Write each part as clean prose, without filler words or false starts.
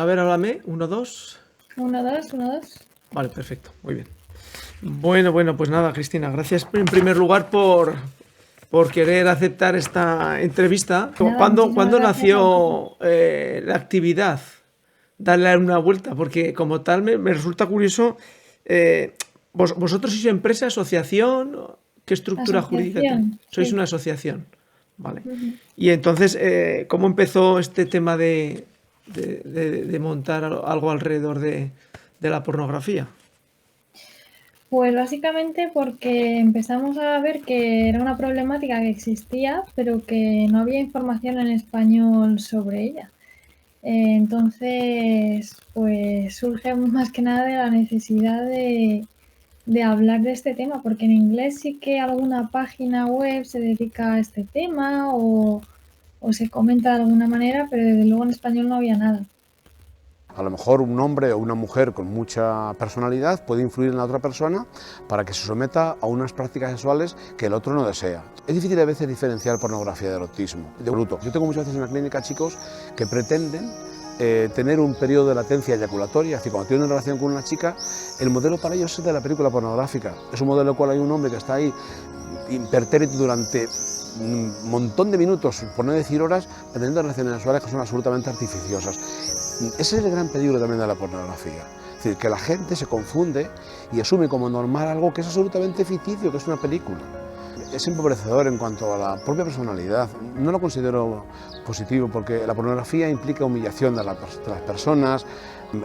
A ver, háblame. Uno, dos. Uno, dos, uno, dos. Vale, perfecto. Muy bien. Bueno, pues nada, Cristina, gracias en primer lugar por querer aceptar esta entrevista. Nada, muchísimas ¿Cuándo gracias a vosotros. nació la actividad? Darle una vuelta, porque como tal me resulta curioso. ¿Vosotros sois empresa, asociación? ¿Qué estructura jurídica tenéis? Asociación, Sois sí. una asociación. Vale. Ujú. Y entonces, ¿cómo empezó este tema de montar algo alrededor de la pornografía? Pues básicamente porque empezamos a ver que era una problemática que existía, pero que no había información en español sobre ella. Entonces, pues surge más que nada de la necesidad de hablar de este tema, porque en inglés sí que alguna página web se dedica a este tema o se comenta de alguna manera, pero desde luego en español no había nada. A lo mejor un hombre o una mujer con mucha personalidad puede influir en la otra persona para que se someta a unas prácticas sexuales que el otro no desea. Es difícil a veces diferenciar pornografía de erotismo, de bruto. Yo tengo muchas veces en la clínica chicos que pretenden tener un periodo de latencia eyaculatoria, es decir, cuando tienen una relación con una chica, el modelo para ellos es de la película pornográfica. Es un modelo en el cual hay un hombre que está ahí impertérrito durante un montón de minutos, por no decir horas, teniendo relaciones sexuales que son absolutamente artificiosas. Ese es el gran peligro también de la pornografía. Es decir, que la gente se confunde y asume como normal algo que es absolutamente ficticio, que es una película. Es empobrecedor en cuanto a la propia personalidad. No lo considero positivo porque la pornografía implica humillación de las personas.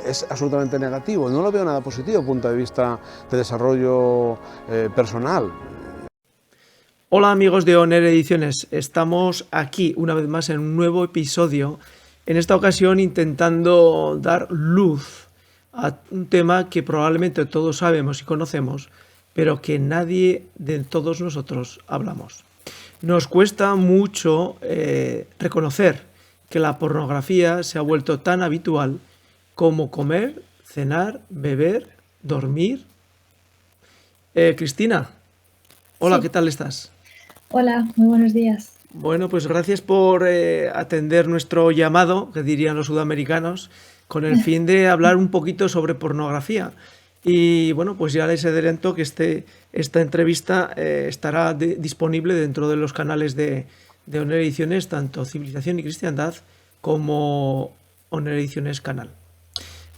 Es absolutamente negativo. No lo veo nada positivo desde el punto de vista de desarrollo personal. Hola amigos de Oner Ediciones, estamos aquí una vez más en un nuevo episodio, en esta ocasión intentando dar luz a un tema que probablemente todos sabemos y conocemos, pero que nadie de todos nosotros hablamos. Nos cuesta mucho reconocer que la pornografía se ha vuelto tan habitual como comer, cenar, beber, dormir. Cristina, hola, ¿qué Sí, tal estás? hola, muy buenos días. Bueno, pues gracias por atender nuestro llamado, que dirían los sudamericanos, con el fin de hablar un poquito sobre pornografía. Y bueno, pues ya les adelanto que esta entrevista estará disponible dentro de los canales de Oner Ediciones, tanto Civilización y Cristiandad como Oner Ediciones Canal.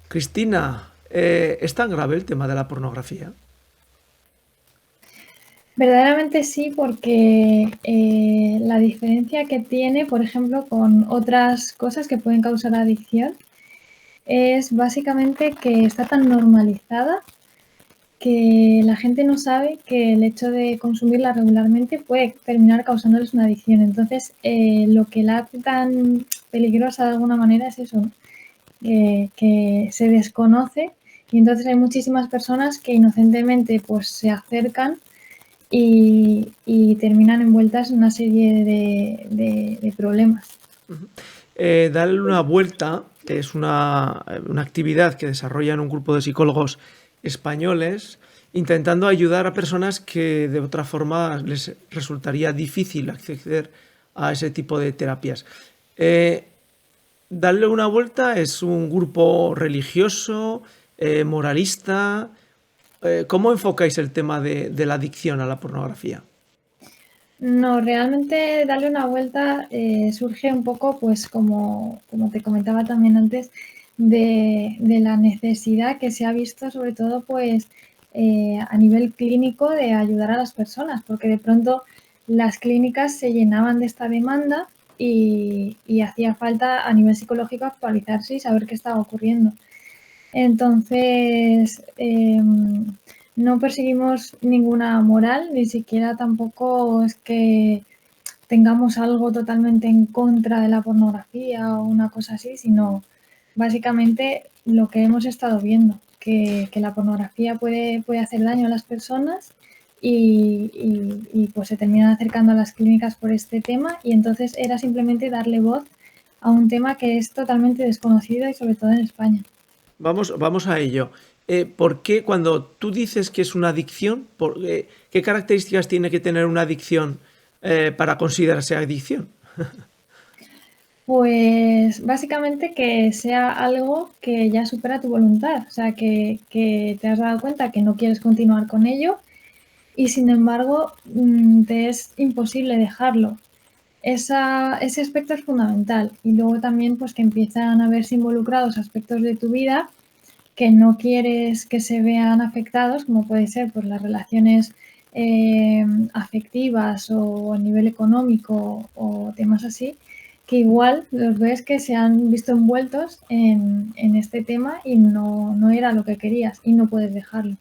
Cristina, ¿es tan grave el tema de la pornografía? Verdaderamente sí, porque la diferencia que tiene, por ejemplo, con otras cosas que pueden causar adicción, es básicamente que está tan normalizada que la gente no sabe que el hecho de consumirla regularmente puede terminar causándoles una adicción. Entonces, lo que la hace tan peligrosa de alguna manera es eso, ¿no? Que se desconoce y entonces hay muchísimas personas que inocentemente pues se acercan y terminan envueltas en una serie de problemas. Darle una vuelta es una actividad que desarrollan un grupo de psicólogos españoles intentando ayudar a personas que de otra forma les resultaría difícil acceder a ese tipo de terapias. Eh, Darle una vuelta es un grupo religioso, moralista. ¿Cómo enfocáis el tema de la adicción a la pornografía? No, realmente darle una vuelta surge un poco, pues como te comentaba también antes, de la necesidad que se ha visto, sobre todo, pues a nivel clínico, de ayudar a las personas, porque de pronto las clínicas se llenaban de esta demanda y hacía falta a nivel psicológico actualizarse y saber qué estaba ocurriendo. Entonces, no perseguimos ninguna moral, ni siquiera tampoco es que tengamos algo totalmente en contra de la pornografía o una cosa así, sino básicamente lo que hemos estado viendo, que la pornografía puede hacer daño a las personas y pues se terminan acercando a las clínicas por este tema y entonces era simplemente darle voz a un tema que es totalmente desconocido y sobre todo en España. Vamos a ello. ¿Por qué cuando tú dices que es una adicción, qué características tiene que tener una adicción para considerarse adicción? Pues básicamente que sea algo que ya supera tu voluntad, o sea, que te has dado cuenta que no quieres continuar con ello y sin embargo te es imposible dejarlo. Ese aspecto es fundamental y luego también pues que empiezan a verse involucrados aspectos de tu vida que no quieres que se vean afectados, como puede ser pues, las relaciones afectivas o a nivel económico o temas así, que igual los ves que se han visto envueltos en este tema y no era lo que querías y no puedes dejarlo.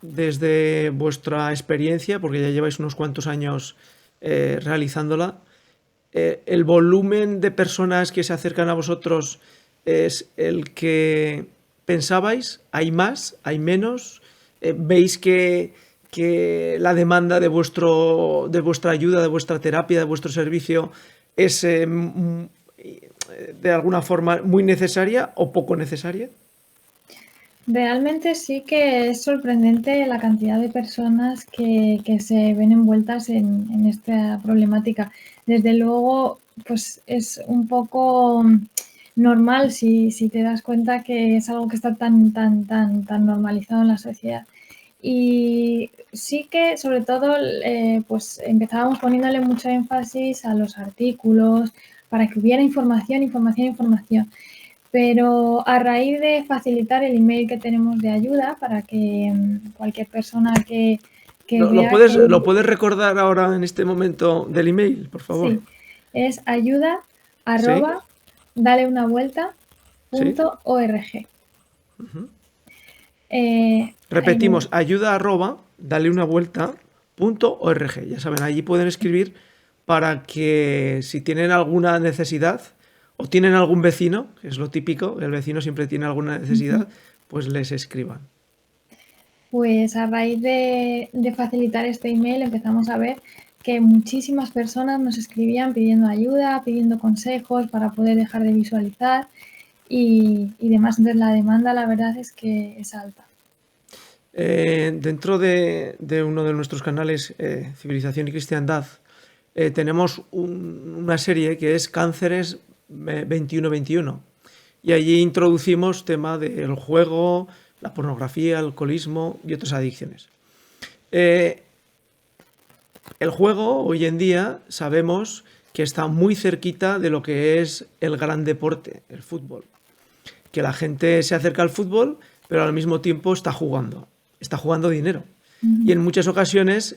Desde vuestra experiencia, porque ya lleváis unos cuantos años realizándola, ¿el volumen de personas que se acercan a vosotros es el que pensabais? ¿Hay más? ¿Hay menos? ¿Veis que la demanda de vuestra ayuda, de vuestra terapia, de vuestro servicio es de alguna forma muy necesaria o poco necesaria? Realmente sí que es sorprendente la cantidad de personas que se ven envueltas en esta problemática. Desde luego, pues es un poco normal si te das cuenta que es algo que está tan normalizado en la sociedad. Y sí que, sobre todo, pues empezábamos poniéndole mucho énfasis a los artículos para que hubiera información. Pero a raíz de facilitar el email que tenemos de ayuda para que cualquier persona que ¿Lo vea puedes, que lo puedes recordar ahora en este momento del email, por favor? sí, es ayuda ¿Sí? arroba ¿Sí? daleunavuelta.org. Ayuda. Repetimos, ayuda arroba, dale una vuelta, .org. Ya saben, allí pueden escribir para que si tienen alguna necesidad o tienen algún vecino, que es lo típico, el vecino siempre tiene alguna necesidad, pues les escriban. Pues a raíz de facilitar este email empezamos a ver que muchísimas personas nos escribían pidiendo ayuda, pidiendo consejos para poder dejar de visualizar y demás. Entonces la demanda la verdad es que es alta. Dentro de uno de nuestros canales, Civilización y Cristiandad, tenemos una serie que es Cánceres 21-21. Y allí introducimos tema del juego, la pornografía, el alcoholismo y otras adicciones. El juego hoy en día sabemos que está muy cerquita de lo que es el gran deporte, el fútbol. Que la gente se acerca al fútbol, pero al mismo tiempo está jugando dinero. Y en muchas ocasiones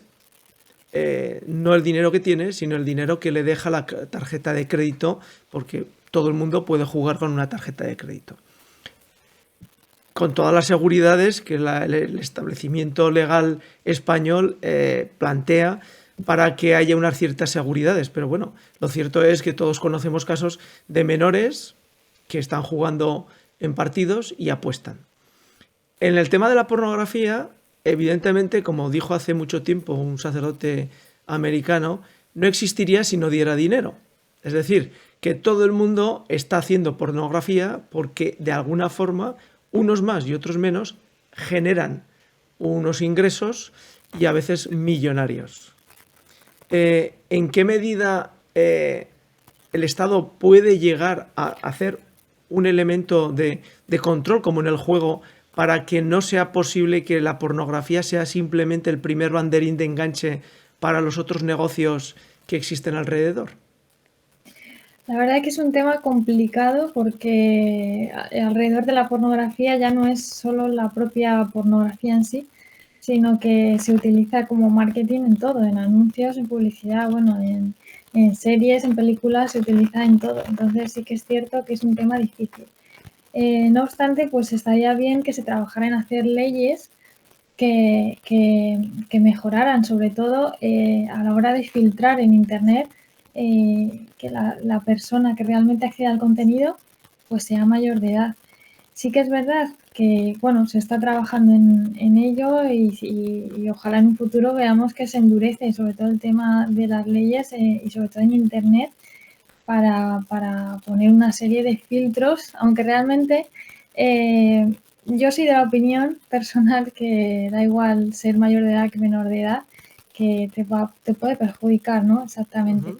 no el dinero que tiene, sino el dinero que le deja la tarjeta de crédito, porque todo el mundo puede jugar con una tarjeta de crédito. Con todas las seguridades que el establecimiento legal español plantea para que haya unas ciertas seguridades. Pero bueno, lo cierto es que todos conocemos casos de menores que están jugando en partidos y apuestan. En el tema de la pornografía, evidentemente, como dijo hace mucho tiempo un sacerdote americano, no existiría si no diera dinero. Es decir, que todo el mundo está haciendo pornografía porque de alguna forma, unos más y otros menos, generan unos ingresos y a veces millonarios. ¿En qué medida el Estado puede llegar a hacer un elemento de control, como en el juego, para que no sea posible que la pornografía sea simplemente el primer banderín de enganche para los otros negocios que existen alrededor? La verdad que es un tema complicado porque alrededor de la pornografía ya no es solo la propia pornografía en sí, sino que se utiliza como marketing en todo, en anuncios, en publicidad, bueno, en series, en películas, se utiliza en todo. Entonces sí que es cierto que es un tema difícil. No obstante, pues estaría bien que se trabajara en hacer leyes que mejoraran, sobre todo a la hora de filtrar en Internet, que la persona que realmente accede al contenido pues sea mayor de edad. Sí que es verdad que bueno, se está trabajando en ello y ojalá en un futuro veamos que se endurece sobre todo el tema de las leyes y sobre todo en Internet para poner una serie de filtros, aunque realmente yo soy de la opinión personal que da igual ser mayor de edad que menor de edad, que te puede perjudicar, ¿no? Exactamente.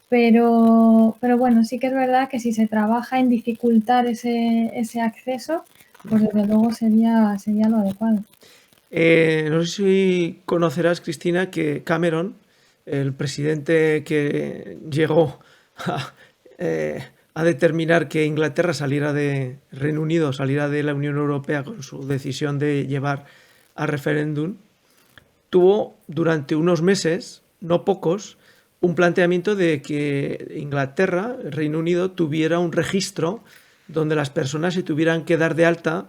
Pero bueno, sí que es verdad que si se trabaja en dificultar ese acceso, pues desde luego sería lo adecuado. No sé si conocerás, Cristina, que Cameron, el presidente que llegó a determinar que Inglaterra saliera de Reino Unido, saliera de la Unión Europea con su decisión de llevar a referéndum, tuvo durante unos meses, no pocos, un planteamiento de que Inglaterra, el Reino Unido, tuviera un registro donde las personas se tuvieran que dar de alta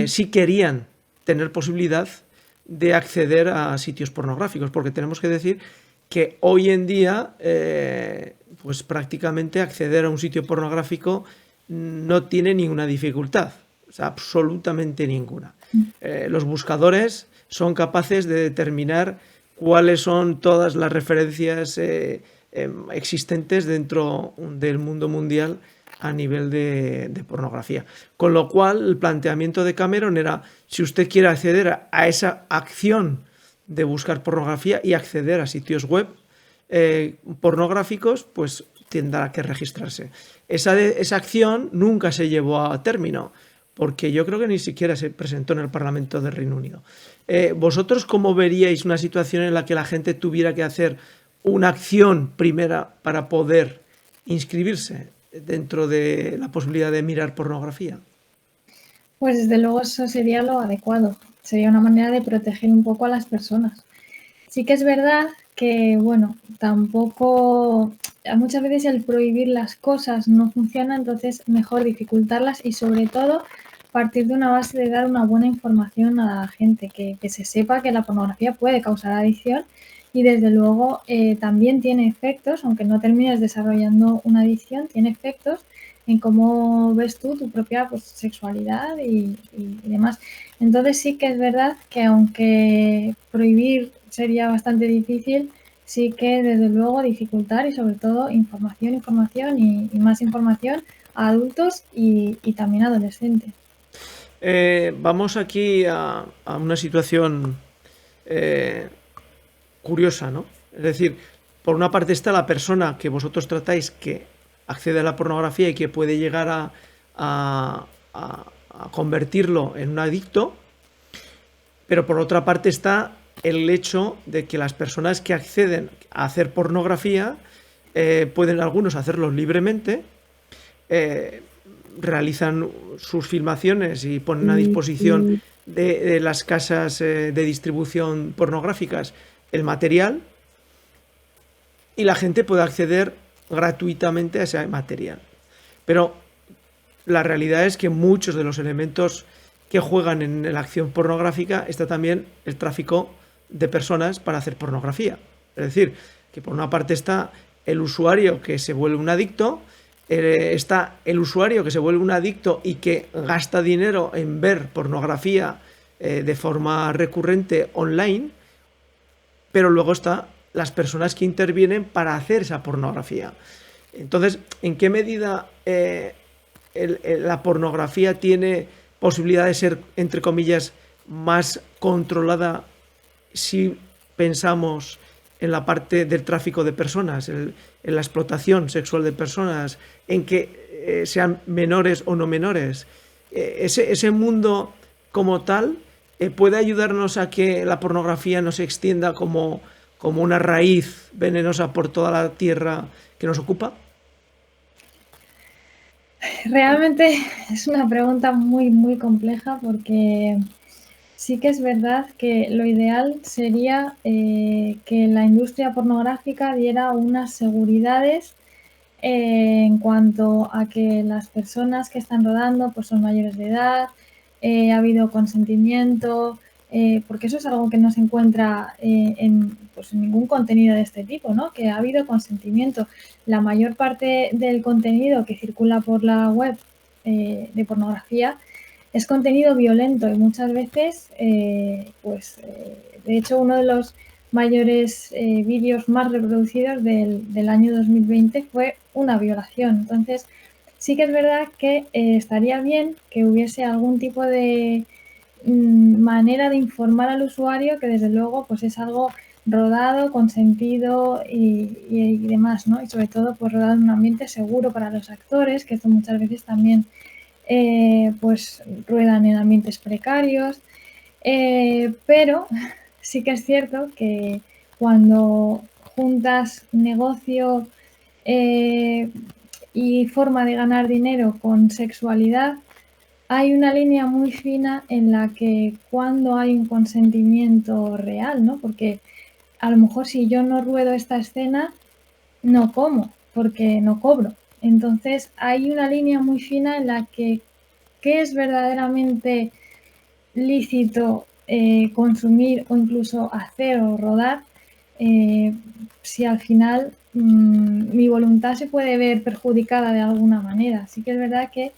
si querían tener posibilidad de acceder a sitios pornográficos, porque tenemos que decir que hoy en día pues prácticamente acceder a un sitio pornográfico no tiene ninguna dificultad, o sea, absolutamente ninguna. Los buscadores son capaces de determinar cuáles son todas las referencias existentes dentro del mundo mundial a nivel de pornografía. Con lo cual, el planteamiento de Cameron era, si usted quiere acceder a esa acción de buscar pornografía y acceder a sitios web pornográficos, pues tendrá que registrarse. Esa acción nunca se llevó a término, porque yo creo que ni siquiera se presentó en el Parlamento del Reino Unido. ¿Vosotros cómo veríais una situación en la que la gente tuviera que hacer una acción primera para poder inscribirse dentro de la posibilidad de mirar pornografía? Pues desde luego eso sería lo adecuado. Sería una manera de proteger un poco a las personas. Sí que es verdad que, bueno, tampoco, muchas veces el prohibir las cosas no funciona, entonces mejor dificultarlas y sobre todo partir de una base de dar una buena información a la gente, que se sepa que la pornografía puede causar adicción y desde luego también tiene efectos, aunque no termines desarrollando una adicción, tiene efectos en cómo ves tú tu propia pues, sexualidad y demás. Entonces sí que es verdad que aunque prohibir sería bastante difícil, sí que desde luego dificultar y sobre todo información y más información a adultos y también a adolescentes. Vamos aquí a una situación curiosa, ¿no? Es decir, por una parte está la persona que vosotros tratáis que accede a la pornografía y que puede llegar a convertirlo en un adicto, pero por otra parte está el hecho de que las personas que acceden a hacer pornografía pueden algunos hacerlo libremente, realizan sus filmaciones y ponen a disposición de las casas de distribución pornográficas el material y la gente puede acceder gratuitamente a ese material. Pero la realidad es que muchos de los elementos que juegan en la acción pornográfica está también el tráfico de personas para hacer pornografía. Es decir, que por una parte está el usuario que se vuelve un adicto, está el usuario que se vuelve un adicto y que gasta dinero en ver pornografía de forma recurrente online, pero luego está las personas que intervienen para hacer esa pornografía. Entonces, ¿en qué medida la pornografía tiene posibilidad de ser, entre comillas, más controlada si pensamos en la parte del tráfico de personas, en la explotación sexual de personas, en que sean menores o no menores? Ese mundo como tal puede ayudarnos a que la pornografía no se extienda como una raíz venenosa por toda la tierra que nos ocupa. Realmente es una pregunta muy, muy compleja porque sí que es verdad que lo ideal sería que la industria pornográfica diera unas seguridades en cuanto a que las personas que están rodando pues son mayores de edad, ha habido consentimiento, porque eso es algo que no se encuentra pues en ningún contenido de este tipo, ¿no? Que ha habido consentimiento. La mayor parte del contenido que circula por la web de pornografía es contenido violento y muchas veces, de hecho, uno de los mayores vídeos más reproducidos del año 2020 fue una violación. Entonces, sí que es verdad que estaría bien que hubiese algún tipo de manera de informar al usuario, que desde luego pues es algo rodado, consentido y demás, ¿no? Y sobre todo, pues rodado en un ambiente seguro para los actores, que esto muchas veces también pues ruedan en ambientes precarios, pero sí que es cierto que cuando juntas negocio y forma de ganar dinero con sexualidad, hay una línea muy fina en la que cuando hay un consentimiento real, ¿no? Porque a lo mejor si yo no ruedo esta escena, no como, porque no cobro. Entonces hay una línea muy fina en la que qué es verdaderamente lícito consumir o incluso hacer o rodar, si al final mi voluntad se puede ver perjudicada de alguna manera. Sí que es verdad que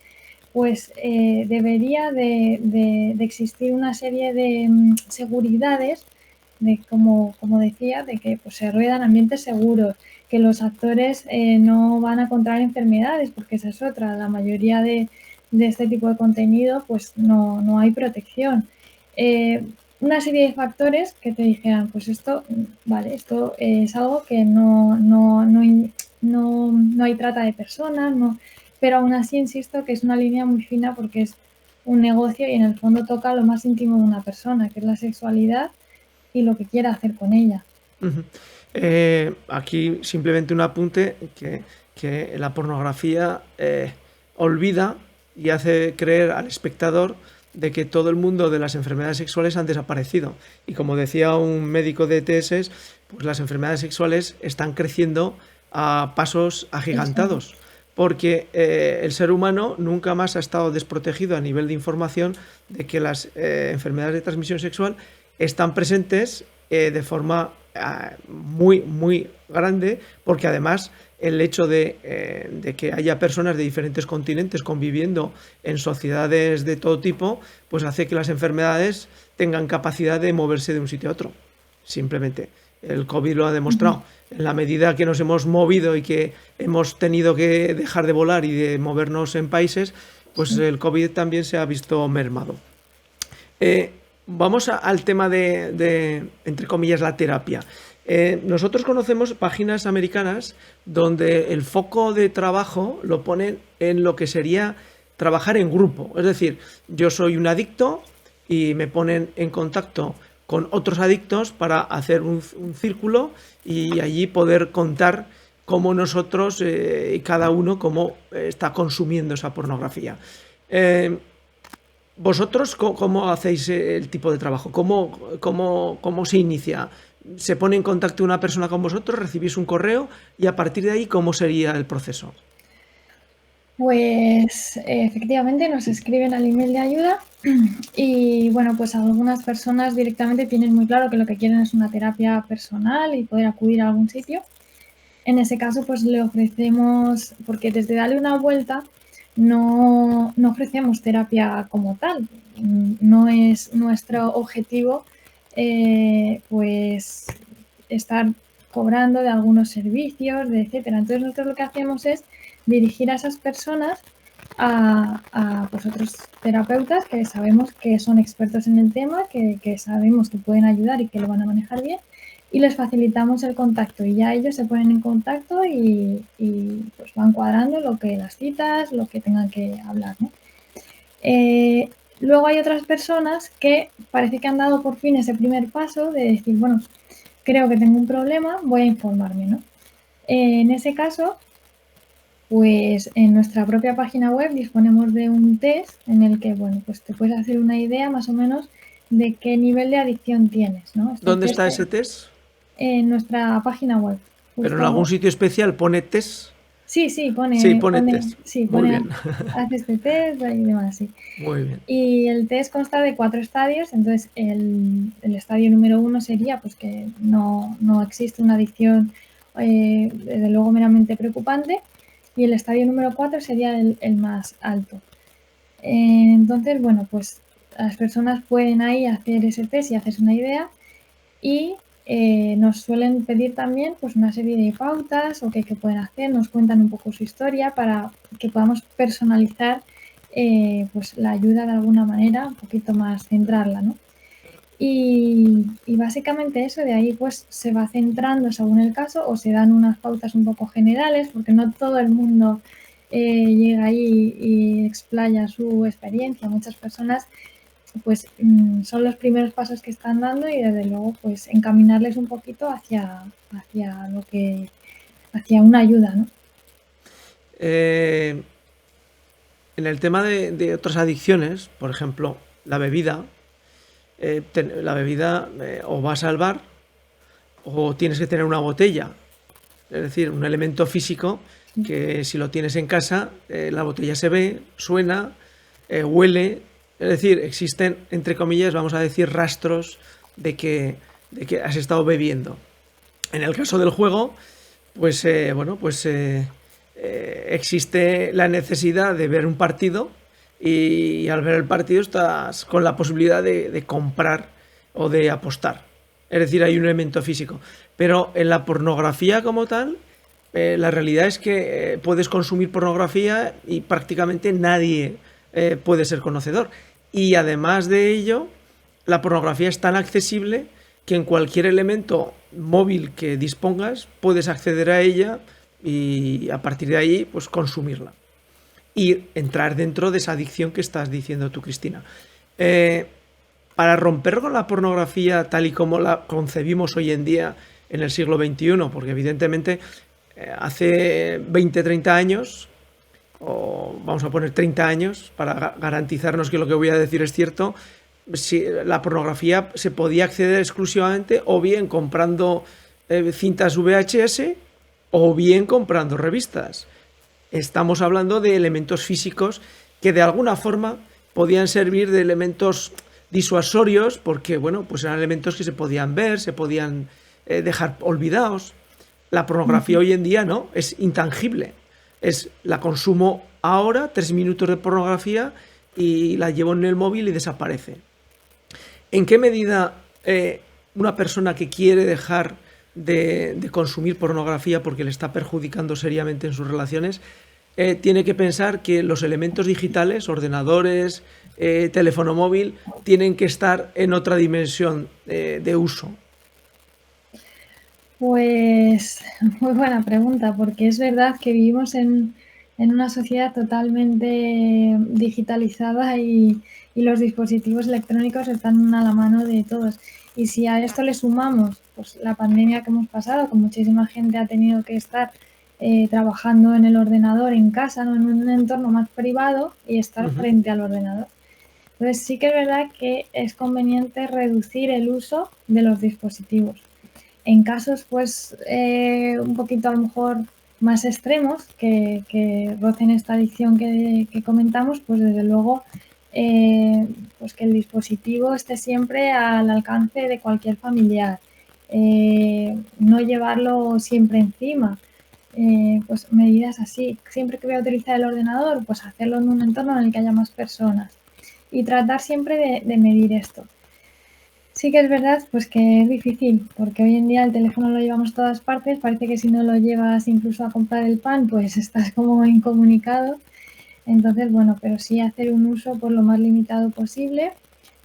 pues debería de existir una serie de seguridades, de como decía, de que pues, se ruedan ambientes seguros, que los actores no van a contraer enfermedades, porque esa es otra, la mayoría de este tipo de contenido pues no hay protección. Una serie de factores que te dijeran, pues esto, vale, esto es algo que no hay trata de personas, no, pero aún así insisto que es una línea muy fina porque es un negocio y en el fondo toca lo más íntimo de una persona, que es la sexualidad y lo que quiera hacer con ella. Aquí simplemente un apunte que la pornografía olvida y hace creer al espectador de que todo el mundo de las enfermedades sexuales han desaparecido. Y como decía un médico de ETS, pues las enfermedades sexuales están creciendo a pasos agigantados. Porque el ser humano nunca más ha estado desprotegido a nivel de información de que las enfermedades de transmisión sexual están presentes de forma muy, muy grande, porque además el hecho de que haya personas de diferentes continentes conviviendo en sociedades de todo tipo, pues hace que las enfermedades tengan capacidad de moverse de un sitio a otro. Simplemente. El COVID lo ha demostrado. En la medida que nos hemos movido y que hemos tenido que dejar de volar y de movernos en países, pues el COVID también se ha visto mermado. Vamos al tema de, entre comillas, la terapia. Nosotros conocemos páginas americanas donde el foco de trabajo lo ponen en lo que sería trabajar en grupo. Es decir, yo soy un adicto y me ponen en contacto con otros adictos para hacer un círculo y allí poder contar cómo nosotros y cada uno cómo está consumiendo esa pornografía. ¿Vosotros cómo hacéis el tipo de trabajo? ¿Cómo se inicia? ¿Se pone en contacto una persona con vosotros? ¿Recibís un correo? Y a partir de ahí, ¿cómo sería el proceso? Pues efectivamente nos escriben al email de ayuda y bueno, pues algunas personas directamente tienen muy claro que lo que quieren es una terapia personal y poder acudir a algún sitio. En ese caso, pues le ofrecemos, porque desde Dale una Vuelta no ofrecemos terapia como tal. No es nuestro objetivo pues estar cobrando de algunos servicios, etcétera. Entonces nosotros lo que hacemos es dirigir a esas personas a pues otros terapeutas que sabemos que son expertos en el tema, que sabemos que pueden ayudar y que lo van a manejar bien, y les facilitamos el contacto y ya ellos se ponen en contacto y pues van cuadrando las citas, lo que tengan que hablar, ¿no? Luego hay otras personas que parece que han dado por fin ese primer paso de decir, bueno, creo que tengo un problema, voy a informarme, ¿no? En ese caso, pues en nuestra propia página web disponemos de un test en el que, bueno, pues te puedes hacer una idea más o menos de qué nivel de adicción tienes, ¿no? ¿Dónde está ese test? En nuestra página web. ¿Pero en algún sitio especial pone test? Sí, pone test. Sí, muy bien. Hace este test y demás, sí. Muy bien. Y el test consta de 4 estadios, entonces el estadio número 1 sería pues que no existe una adicción desde luego meramente preocupante, y el estadio número 4 sería el más alto. Entonces, bueno, pues las personas pueden ahí hacer ese test y hacerse una idea, y nos suelen pedir también pues una serie de pautas o qué pueden hacer, nos cuentan un poco su historia para que podamos personalizar pues la ayuda de alguna manera, un poquito más centrarla, ¿no? Y básicamente eso, de ahí pues se va centrando según el caso o se dan unas pautas un poco generales, porque no todo el mundo llega ahí y explaya su experiencia. Muchas personas pues son los primeros pasos que están dando y desde luego pues encaminarles un poquito hacia lo que, hacia una ayuda, ¿no? En el tema de otras adicciones, por ejemplo, la bebida, o va a salvar o tienes que tener una botella, es decir, un elemento físico que si lo tienes en casa, la botella se ve, suena, huele, es decir, existen, entre comillas, vamos a decir, rastros de que has estado bebiendo. En el caso del juego, pues existe la necesidad de ver un partido y al ver el partido estás con la posibilidad de comprar o de apostar. Es decir, hay un elemento físico. Pero en la pornografía como tal, la realidad es que puedes consumir pornografía y prácticamente nadie puede ser conocedor. Y además de ello, la pornografía es tan accesible que en cualquier elemento móvil que dispongas puedes acceder a ella y a partir de ahí pues consumirla y entrar dentro de esa adicción que estás diciendo tú, Cristina. Para romper con la pornografía tal y como la concebimos hoy en día en el siglo XXI, porque evidentemente hace 20, 30 años, o vamos a poner 30 años, para garantizarnos que lo que voy a decir es cierto, si la pornografía se podía acceder exclusivamente o bien comprando cintas VHS o bien comprando revistas. Estamos hablando de elementos físicos que de alguna forma podían servir de elementos disuasorios porque, bueno, pues eran elementos que se podían ver, se podían dejar olvidados. La pornografía hoy en día no, es intangible. La consumo ahora, 3 minutos de pornografía y la llevo en el móvil y desaparece. ¿En qué medida una persona que quiere dejar de consumir pornografía porque le está perjudicando seriamente en sus relaciones, tiene que pensar que los elementos digitales, ordenadores, teléfono móvil, tienen que estar en otra dimensión de uso? Pues muy buena pregunta, porque es verdad que vivimos en una sociedad totalmente digitalizada y los dispositivos electrónicos están a la mano de todos. Y si a esto le sumamos pues, la pandemia que hemos pasado, que muchísima gente ha tenido que estar trabajando en el ordenador en casa, ¿no? En un entorno más privado y estar frente al ordenador. Entonces sí que es verdad que es conveniente reducir el uso de los dispositivos. En casos, pues, un poquito a lo mejor más extremos, que rocen esta adicción que comentamos, pues desde luego, pues que el dispositivo esté siempre al alcance de cualquier familiar. No llevarlo siempre encima. Pues medidas así. Siempre que voy a utilizar el ordenador, pues hacerlo en un entorno en el que haya más personas. Y tratar siempre de medir esto. Sí que es verdad pues que es difícil, porque hoy en día el teléfono lo llevamos a todas partes, parece que si no lo llevas incluso a comprar el pan, pues estás como incomunicado. Entonces, bueno, pero sí hacer un uso por lo más limitado posible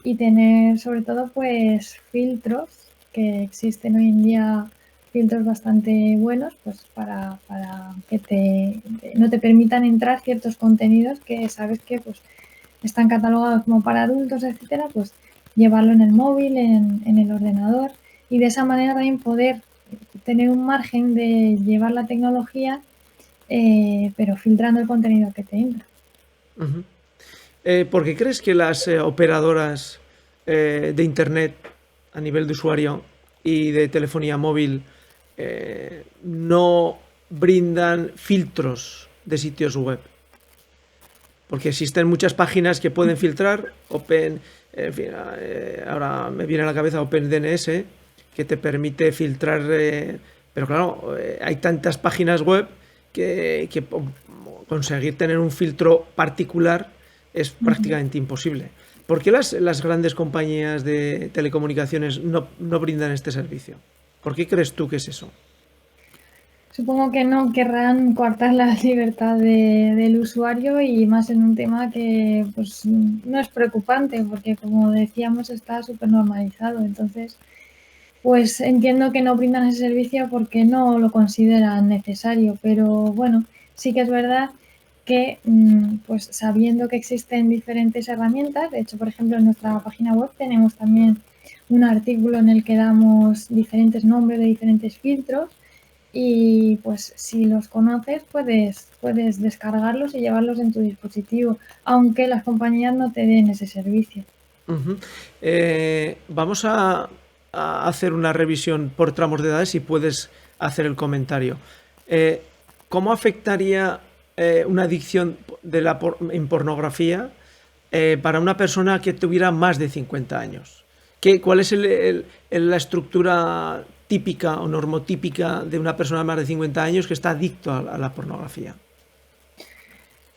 y tener sobre todo pues filtros, que existen hoy en día filtros bastante buenos, pues para que no te permitan entrar ciertos contenidos que sabes que pues están catalogados como para adultos, etcétera, pues llevarlo en el móvil, en el ordenador y de esa manera también poder tener un margen de llevar la tecnología, pero filtrando el contenido que te entra. ¿Por qué crees que las operadoras de Internet a nivel de usuario y de telefonía móvil no brindan filtros de sitios web? Porque existen muchas páginas que pueden filtrar, en fin, ahora me viene a la cabeza OpenDNS, que te permite filtrar, pero claro, hay tantas páginas web que conseguir tener un filtro particular es prácticamente imposible. ¿Por qué las grandes compañías de telecomunicaciones no brindan este servicio? ¿Por qué crees tú que es eso? supongo que no querrán coartar la libertad del usuario y más en un tema que pues no es preocupante porque como decíamos está súper normalizado. Entonces, pues entiendo que no brindan ese servicio porque no lo consideran necesario, pero bueno, sí que es verdad que pues sabiendo que existen diferentes herramientas, de hecho, por ejemplo, en nuestra página web tenemos también un artículo en el que damos diferentes nombres de diferentes filtros y pues si los conoces puedes descargarlos y llevarlos en tu dispositivo, aunque las compañías no te den ese servicio. Ujú. Vamos a hacer una revisión por tramos de edades y puedes hacer el comentario. Eh, ¿Cómo afectaría una adicción en pornografía para una persona que tuviera más de 50 años? ¿Cuál es la estructura típica o normotípica de una persona de más de 50 años que está adicto a la pornografía?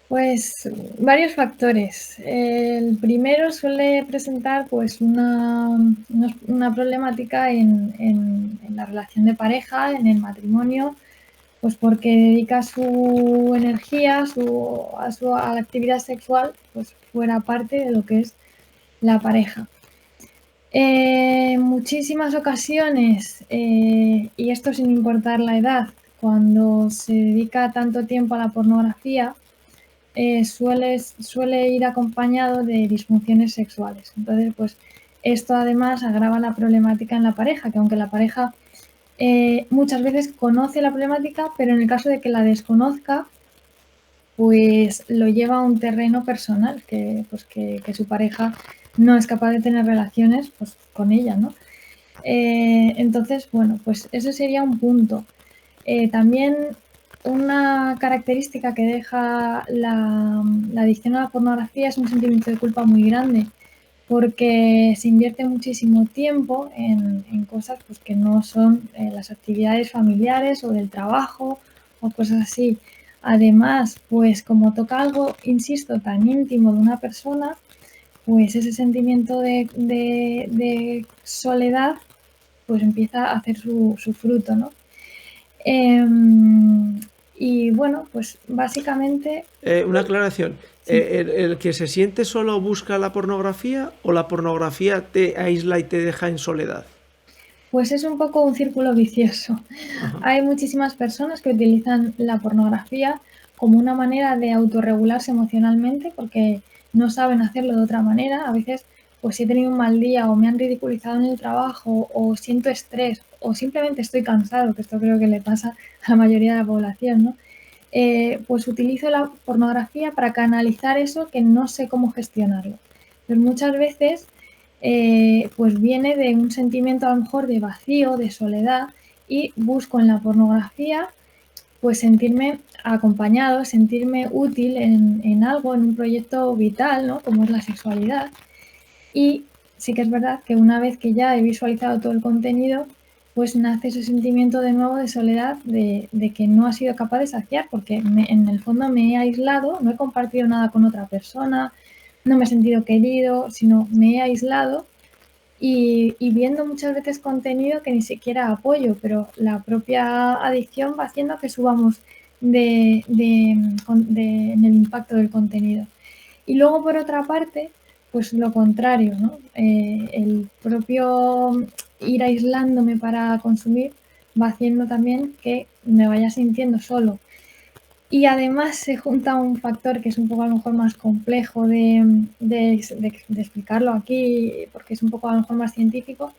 Pues varios factores. El primero suele presentar pues una problemática en la relación de pareja, en el matrimonio, pues porque dedica su energía a la actividad sexual pues fuera parte de lo que es la pareja. En muchísimas ocasiones, y esto sin importar la edad, cuando se dedica tanto tiempo a la pornografía, suele ir acompañado de disfunciones sexuales. Entonces, pues esto además agrava la problemática en la pareja, que aunque la pareja muchas veces conoce la problemática, pero en el caso de que la desconozca, pues lo lleva a un terreno personal, que su pareja no es capaz de tener relaciones pues, con ella, ¿no? Entonces, bueno, pues ese sería un punto. También una característica que deja la adicción a la pornografía es un sentimiento de culpa muy grande, porque se invierte muchísimo tiempo en cosas pues, que no son las actividades familiares o del trabajo o cosas así. Además, pues como toca algo, insisto, tan íntimo de una persona, pues ese sentimiento de soledad pues empieza a hacer su fruto, ¿no? Y bueno, pues básicamente... Una aclaración. Sí. ¿El que se siente solo busca la pornografía o la pornografía te aísla y te deja en soledad? Pues es un poco un círculo vicioso. Ajá. Hay muchísimas personas que utilizan la pornografía como una manera de autorregularse emocionalmente porque no saben hacerlo de otra manera. A veces, pues si he tenido un mal día o me han ridiculizado en el trabajo o siento estrés o simplemente estoy cansado, que esto creo que le pasa a la mayoría de la población, ¿no? Pues utilizo la pornografía para canalizar eso que no sé cómo gestionarlo. Pero muchas veces pues viene de un sentimiento a lo mejor de vacío, de soledad, y busco en la pornografía pues sentirme acompañado, sentirme útil en algo, en un proyecto vital, ¿no? Como es la sexualidad. Y sí que es verdad que una vez que ya he visualizado todo el contenido, pues nace ese sentimiento de nuevo de soledad, de que no ha sido capaz de saciar, porque en el fondo me he aislado, no he compartido nada con otra persona, no me he sentido querido, sino me he aislado y viendo muchas veces contenido que ni siquiera apoyo, pero la propia adicción va haciendo que subamos en el impacto del contenido. Y luego, por otra parte, pues lo contrario, ¿no? El propio ir aislándome para consumir va haciendo también que me vaya sintiendo solo. Y además se junta un factor que es un poco a lo mejor más complejo de explicarlo aquí, porque es un poco a lo mejor más científico,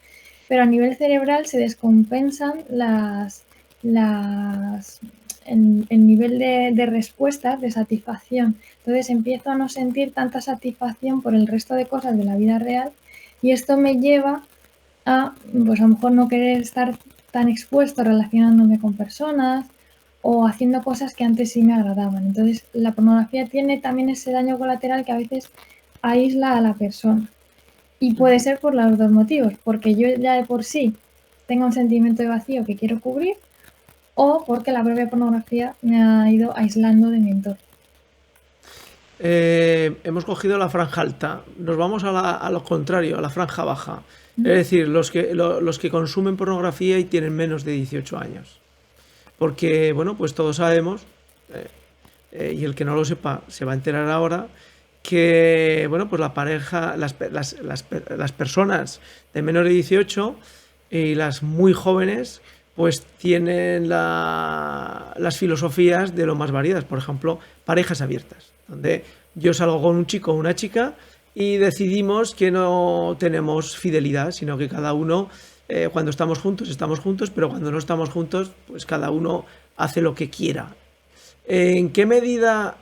pero a nivel cerebral se descompensan el nivel de respuestas, de satisfacción. Entonces empiezo a no sentir tanta satisfacción por el resto de cosas de la vida real y esto me lleva a, pues a lo mejor no querer estar tan expuesto relacionándome con personas o haciendo cosas que antes sí me agradaban. Entonces la pornografía tiene también ese daño colateral que a veces aísla a la persona. Y puede ser por los dos motivos, porque yo ya de por sí tengo un sentimiento de vacío que quiero cubrir o porque la propia pornografía me ha ido aislando de mi entorno. Hemos cogido la franja alta, nos vamos a lo contrario, a la franja baja. Es decir, los que consumen pornografía y tienen menos de 18 años. porque, bueno, pues todos sabemos, y el que no lo sepa se va a enterar ahora, que, bueno, pues la pareja, las personas de menor de 18 y las muy jóvenes, pues tienen las filosofías de lo más variadas. Por ejemplo, parejas abiertas, donde yo salgo con un chico o una chica y decidimos que no tenemos fidelidad, sino que cada uno, cuando estamos juntos, pero cuando no estamos juntos, pues cada uno hace lo que quiera. ¿En qué medida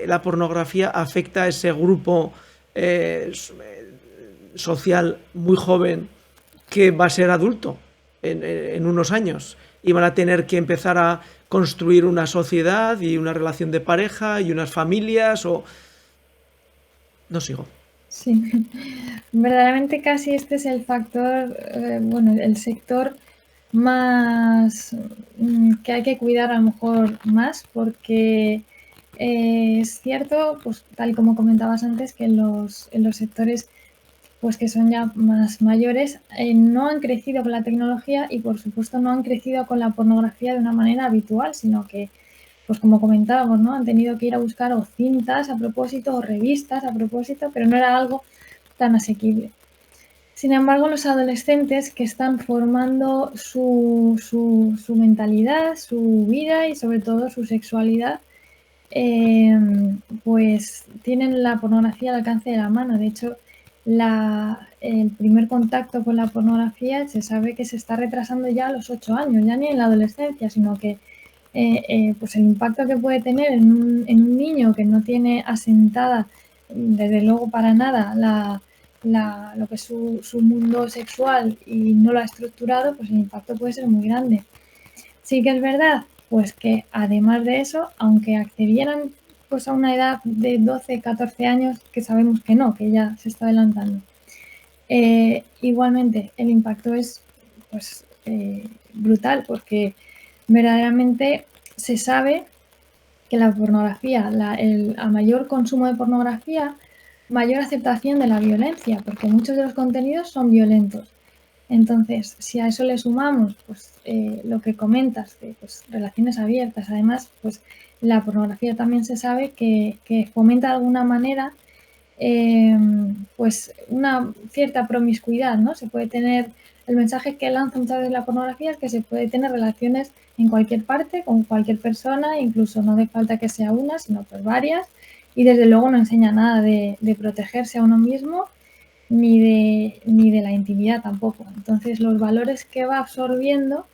la pornografía afecta a ese grupo social muy joven que va a ser adulto en unos años y van a tener que empezar a construir una sociedad y una relación de pareja y unas familias o... No sigo. Sí, verdaderamente casi este es el factor, bueno, el sector más que hay que cuidar a lo mejor más porque es cierto, pues tal y como comentabas antes, que en los sectores pues que son ya más mayores no han crecido con la tecnología y por supuesto no han crecido con la pornografía de una manera habitual, sino que pues como comentábamos, ¿no? Han tenido que ir a buscar o cintas a propósito o revistas a propósito, pero no era algo tan asequible. Sin embargo, los adolescentes que están formando su mentalidad, su vida y sobre todo su sexualidad, pues tienen la pornografía al alcance de la mano. De hecho, el primer contacto con la pornografía se sabe que se está retrasando ya a los 8 años, ya ni en la adolescencia, sino que pues el impacto que puede tener en un niño que no tiene asentada, desde luego para nada, lo que es su mundo sexual y no lo ha estructurado, pues el impacto puede ser muy grande. Sí que es verdad, pues que además de eso, aunque accedieran pues a una edad de 12, 14 años, que sabemos que no, que ya se está adelantando, igualmente el impacto es pues brutal porque verdaderamente se sabe que la pornografía, a mayor consumo de pornografía, mayor aceptación de la violencia, porque muchos de los contenidos son violentos. Entonces, si a eso le sumamos pues, lo que comentas, de pues, relaciones abiertas, además, pues la pornografía también se sabe que fomenta de alguna manera pues una cierta promiscuidad, ¿no? Se puede tener, el mensaje que lanza muchas veces la pornografía es que se puede tener relaciones en cualquier parte, con cualquier persona, incluso no hace falta que sea una, sino pues varias, y desde luego no enseña nada de protegerse a uno mismo, ni de la intimidad tampoco. Entonces los valores que va absorbiendo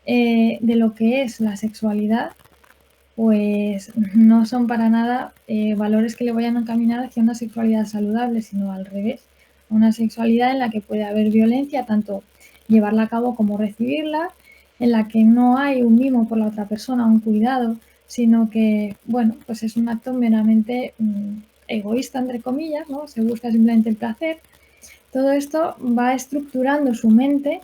de lo que es la sexualidad, pues no son para nada valores que le vayan a encaminar hacia una sexualidad saludable, sino al revés, una sexualidad en la que puede haber violencia, tanto llevarla a cabo como recibirla, en la que no hay un mimo por la otra persona, un cuidado, sino que, bueno, pues es un acto meramente egoísta, entre comillas, ¿no? Se busca simplemente el placer. Todo esto va estructurando su mente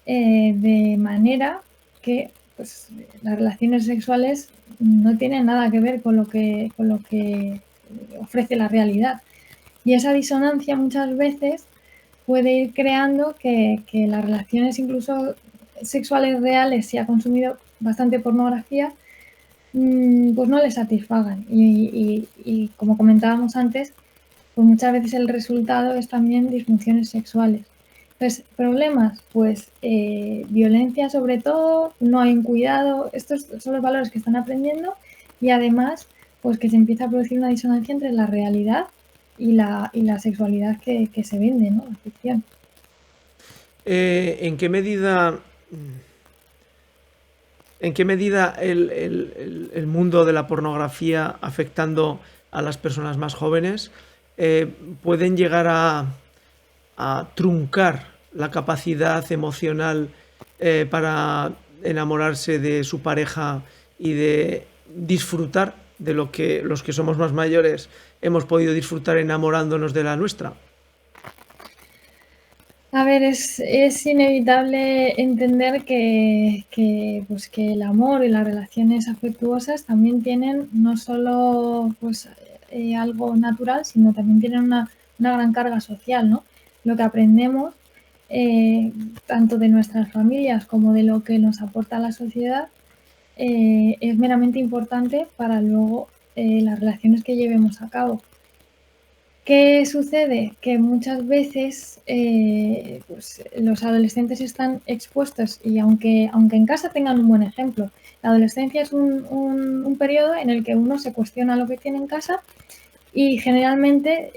de manera que pues, las relaciones sexuales no tienen nada que ver con lo que ofrece la realidad. Y esa disonancia muchas veces puede ir creando que las relaciones incluso sexuales reales, si ha consumido bastante pornografía, pues no le satisfagan. Y como comentábamos antes, pues muchas veces el resultado es también disfunciones sexuales. Entonces, problemas, pues violencia sobre todo, no hay un cuidado, estos son los valores que están aprendiendo y además, pues que se empieza a producir una disonancia entre la realidad y la sexualidad que se vende, ¿no? La ficción. ¿En qué medida el mundo de la pornografía afectando a las personas más jóvenes pueden llegar a truncar la capacidad emocional para enamorarse de su pareja y de disfrutar de lo que los que somos más mayores hemos podido disfrutar enamorándonos de la nuestra? A ver, es inevitable entender pues, que el amor y las relaciones afectuosas también tienen no solo pues, algo natural, sino también tienen una gran carga social, ¿no? Lo que aprendemos, tanto de nuestras familias como de lo que nos aporta la sociedad, es meramente importante para luego las relaciones que llevemos a cabo. ¿Qué sucede? Que muchas veces pues, los adolescentes están expuestos y aunque en casa tengan un buen ejemplo, la adolescencia es un periodo en el que uno se cuestiona lo que tiene en casa y generalmente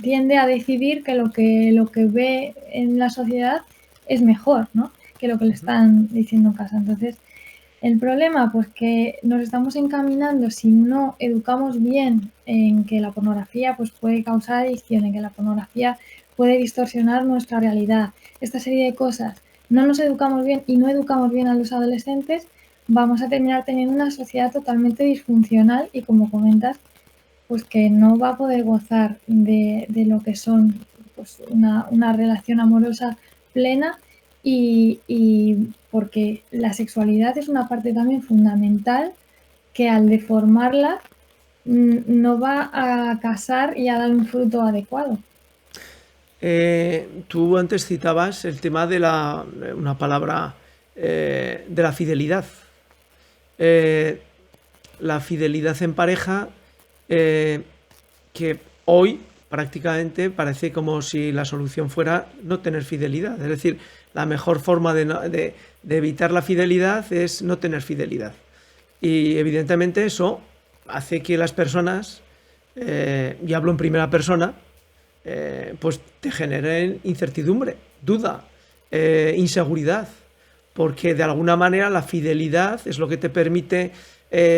tiende a decidir que lo que ve en la sociedad es mejor, ¿no?, que lo que le están diciendo en casa. Entonces, el problema, pues que nos estamos encaminando, si no educamos bien en que la pornografía pues, puede causar adicción, en que la pornografía puede distorsionar nuestra realidad, esta serie de cosas, no nos educamos bien y no educamos bien a los adolescentes, vamos a terminar teniendo una sociedad totalmente disfuncional y, como comentas, pues que no va a poder gozar de lo que son pues, una relación amorosa plena y porque la sexualidad es una parte también fundamental que al deformarla no va a casar y a dar un fruto adecuado. Tú antes citabas el tema de una palabra, de la fidelidad. La fidelidad en pareja, que hoy prácticamente parece como si la solución fuera no tener fidelidad. Es decir, la mejor forma de evitar la fidelidad es no tener fidelidad. Y evidentemente eso hace que las personas, y hablo en primera persona, pues te generen incertidumbre, duda, inseguridad, porque de alguna manera la fidelidad es lo que te permite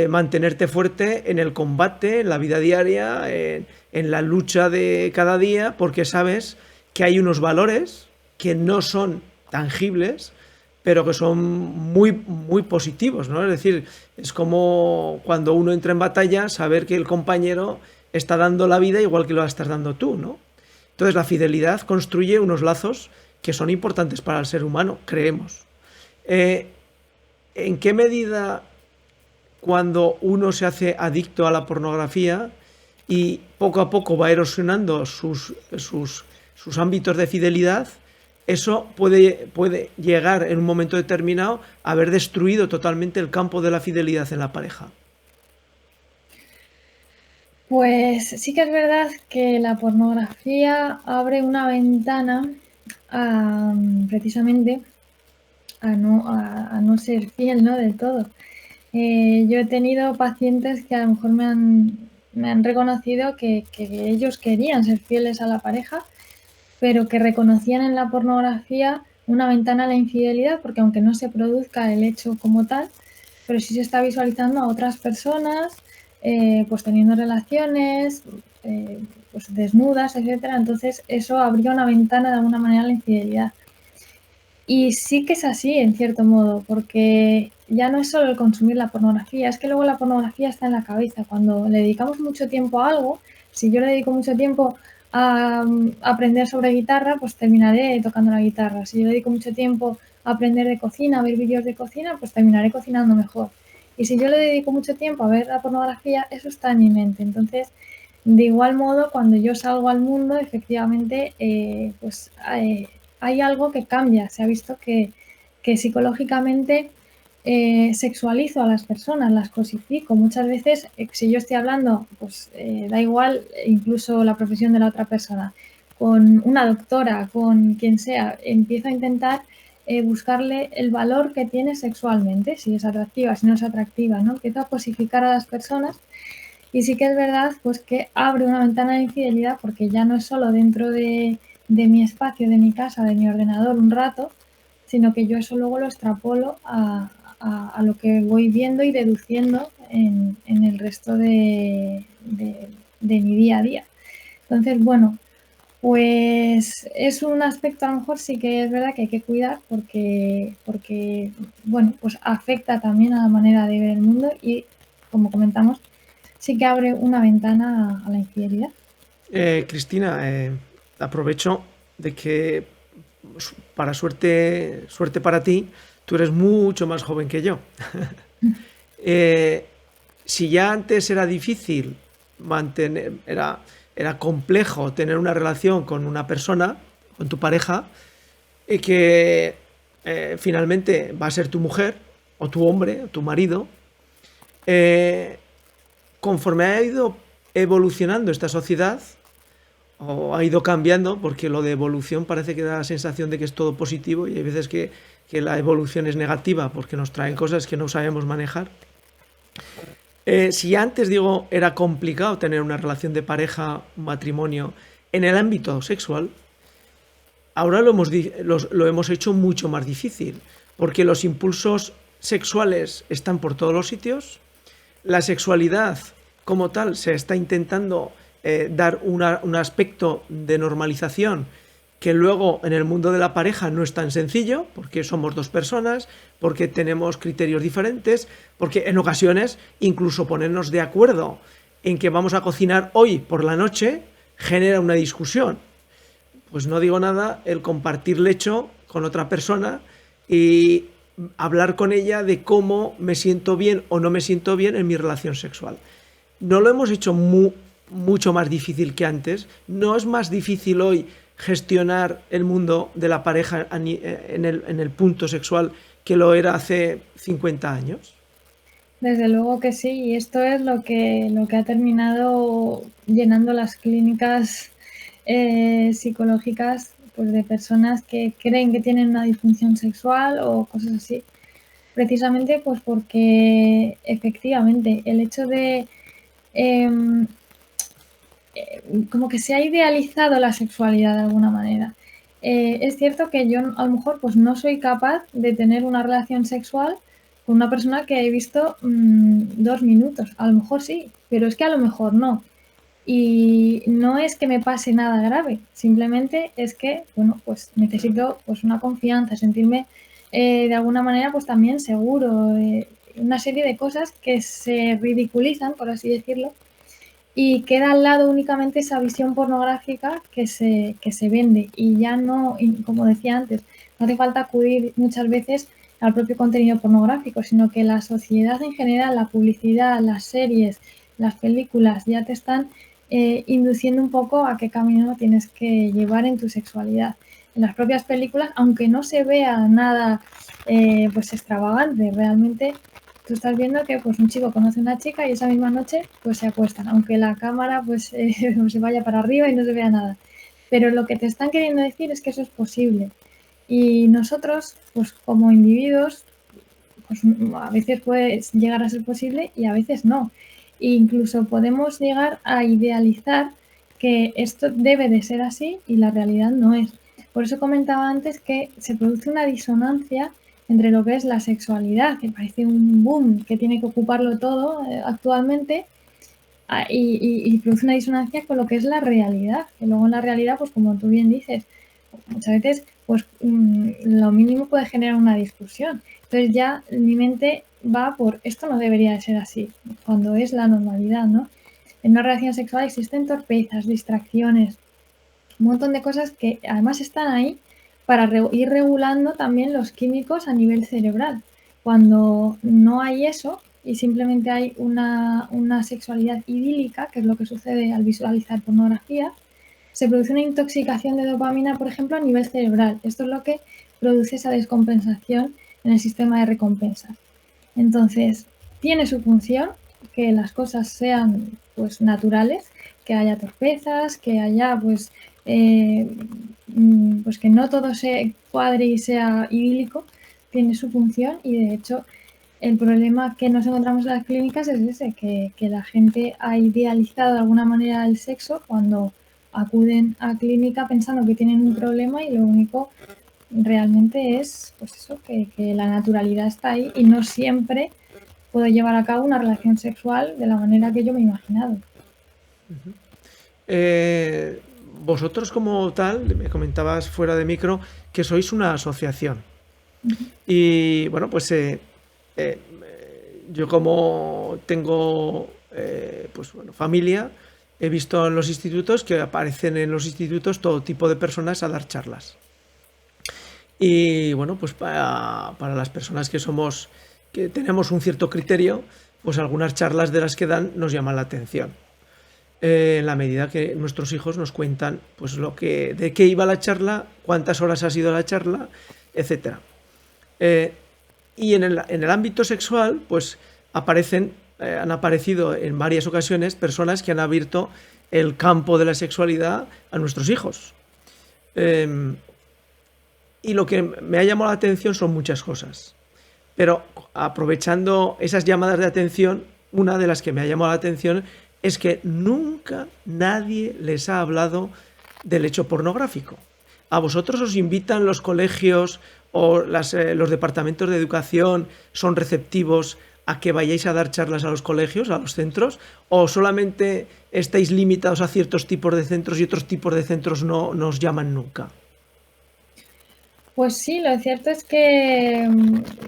mantenerte fuerte en el combate, en la vida diaria, en la lucha de cada día, porque sabes que hay unos valores que no son tangibles, pero que son muy, muy positivos, ¿no? Es decir, es como cuando uno entra en batalla, saber que el compañero está dando la vida igual que lo estás dando tú, ¿no? Entonces la fidelidad construye unos lazos que son importantes para el ser humano, creemos. ¿En qué medida cuando uno se hace adicto a la pornografía y poco a poco va erosionando sus ámbitos de fidelidad, eso puede llegar en un momento determinado a haber destruido totalmente el campo de la fidelidad en la pareja? Pues sí que es verdad que la pornografía abre una ventana precisamente a no ser fiel, ¿no?, del todo. Yo he tenido pacientes que a lo mejor me han reconocido que ellos querían ser fieles a la pareja, pero que reconocían en la pornografía una ventana a la infidelidad, porque aunque no se produzca el hecho como tal, pero sí se está visualizando a otras personas pues teniendo relaciones, pues desnudas, etcétera. Entonces eso abría una ventana de alguna manera a la infidelidad. Y sí que es así, en cierto modo, porque ya no es solo el consumir la pornografía, es que luego la pornografía está en la cabeza. Cuando le dedicamos mucho tiempo a algo, si yo le dedico mucho tiempo a aprender sobre guitarra, pues terminaré tocando la guitarra. Si yo le dedico mucho tiempo a aprender de cocina, a ver vídeos de cocina, pues terminaré cocinando mejor. Y si yo le dedico mucho tiempo a ver la pornografía, eso está en mi mente. Entonces, de igual modo, cuando yo salgo al mundo, efectivamente, pues hay algo que cambia. Se ha visto que psicológicamente sexualizo a las personas, las cosifico. Muchas veces, si yo estoy hablando, pues da igual incluso la profesión de la otra persona, con una doctora, con quien sea, empiezo a intentar buscarle el valor que tiene sexualmente, si es atractiva, si no es atractiva, ¿no? Empiezo a cosificar a las personas y sí que es verdad pues que abre una ventana de infidelidad porque ya no es solo dentro de mi espacio, de mi casa, de mi ordenador un rato, sino que yo eso luego lo extrapolo a lo que voy viendo y deduciendo en el resto de mi día a día. Entonces, bueno, pues es un aspecto a lo mejor sí que es verdad que hay que cuidar porque bueno, pues afecta también a la manera de ver el mundo y, como comentamos, sí que abre una ventana a la infidelidad. Cristina, aprovecho de que, para suerte para ti, tú eres mucho más joven que yo. Si ya antes era difícil mantener, era complejo tener una relación con una persona, con tu pareja, que finalmente va a ser tu mujer, o tu hombre, o tu marido, Conforme ha ido evolucionando esta sociedad, o ha ido cambiando, porque lo de evolución parece que da la sensación de que es todo positivo y hay veces que la evolución es negativa porque nos traen cosas que no sabemos manejar. Si antes, digo, era complicado tener una relación de pareja, un matrimonio, en el ámbito sexual, ahora lo hemos hecho mucho más difícil, porque los impulsos sexuales están por todos los sitios, la sexualidad como tal se está intentando dar un aspecto de normalización que luego en el mundo de la pareja no es tan sencillo, porque somos dos personas, porque tenemos criterios diferentes, porque en ocasiones incluso ponernos de acuerdo en que vamos a cocinar hoy por la noche genera una discusión. Pues no digo nada el compartir lecho con otra persona y hablar con ella de cómo me siento bien o no me siento bien en mi relación sexual. No lo hemos hecho mucho más difícil que antes. No es más difícil hoy gestionar el mundo de la pareja en el punto sexual que lo era hace 50 años. Desde luego que sí, y esto es lo que ha terminado llenando las clínicas psicológicas, pues, de personas que creen que tienen una disfunción sexual o cosas así. Precisamente pues porque efectivamente el hecho de como que se ha idealizado la sexualidad de alguna manera. Es cierto que yo a lo mejor pues no soy capaz de tener una relación sexual con una persona que he visto 2 minutos. A lo mejor sí, pero es que a lo mejor no. Y no es que me pase nada grave, simplemente es que, bueno, pues necesito pues una confianza, sentirme de alguna manera pues también seguro, una serie de cosas que se ridiculizan, por así decirlo, y queda al lado únicamente esa visión pornográfica que se vende y ya no, como decía antes, no hace falta acudir muchas veces al propio contenido pornográfico, sino que la sociedad en general, la publicidad, las series, las películas ya te están induciendo un poco a qué camino tienes que llevar en tu sexualidad. En las propias películas, aunque no se vea nada pues extravagante, realmente tú estás viendo que pues un chico conoce a una chica y esa misma noche pues se acuestan, aunque la cámara pues se vaya para arriba y no se vea nada. Pero lo que te están queriendo decir es que eso es posible. Y nosotros, pues como individuos, pues a veces puede llegar a ser posible y a veces no. E incluso podemos llegar a idealizar que esto debe de ser así y la realidad no es. Por eso comentaba antes que se produce una disonancia entre lo que es la sexualidad, que parece un boom que tiene que ocuparlo todo actualmente, y produce una disonancia con lo que es la realidad, que luego en la realidad, pues como tú bien dices, muchas veces pues lo mínimo puede generar una discusión. Entonces ya mi mente va por esto no debería de ser así, cuando es la normalidad, ¿no? En una relación sexual existen torpezas, distracciones, un montón de cosas que además están ahí para ir regulando también los químicos a nivel cerebral. Cuando no hay eso y simplemente hay una sexualidad idílica, que es lo que sucede al visualizar pornografía, se produce una intoxicación de dopamina, por ejemplo, a nivel cerebral. Esto es lo que produce esa descompensación en el sistema de recompensa. Entonces, tiene su función que las cosas sean pues naturales, que haya torpezas, que haya pues pues que no todo se cuadre y sea idílico, tiene su función y de hecho el problema que nos encontramos en las clínicas es ese, que la gente ha idealizado de alguna manera el sexo cuando acuden a clínica pensando que tienen un problema y lo único realmente es pues eso, que la naturalidad está ahí y no siempre puedo llevar a cabo una relación sexual de la manera que yo me he imaginado. Vosotros como tal, me comentabas fuera de micro que sois una asociación. Y bueno, pues yo como tengo pues, bueno, familia, he visto en los institutos que aparecen en los institutos todo tipo de personas a dar charlas. Y bueno, pues para las personas que tenemos un cierto criterio, pues algunas charlas de las que dan nos llaman la atención. En la medida que nuestros hijos nos cuentan pues de qué iba la charla, cuántas horas ha sido la charla, etc. Y en el ámbito sexual, pues aparecen han aparecido en varias ocasiones personas que han abierto el campo de la sexualidad a nuestros hijos. Y lo que me ha llamado la atención son muchas cosas. Pero aprovechando esas llamadas de atención, una de las que me ha llamado la atención es que nunca nadie les ha hablado del hecho pornográfico. ¿A vosotros os invitan los colegios o los departamentos de educación son receptivos a que vayáis a dar charlas a los colegios, a los centros? ¿O solamente estáis limitados a ciertos tipos de centros y otros tipos de centros no os llaman nunca? Pues sí, lo cierto es que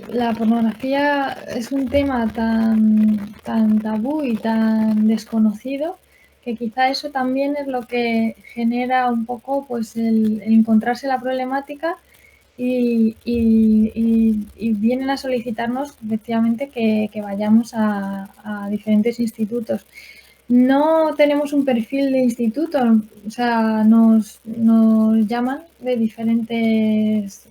la pornografía es un tema tan tabú y tan desconocido que quizá eso también es lo que genera un poco pues el encontrarse la problemática y vienen a solicitarnos efectivamente que vayamos a diferentes institutos. No tenemos un perfil de instituto, o sea, nos llaman de diferentes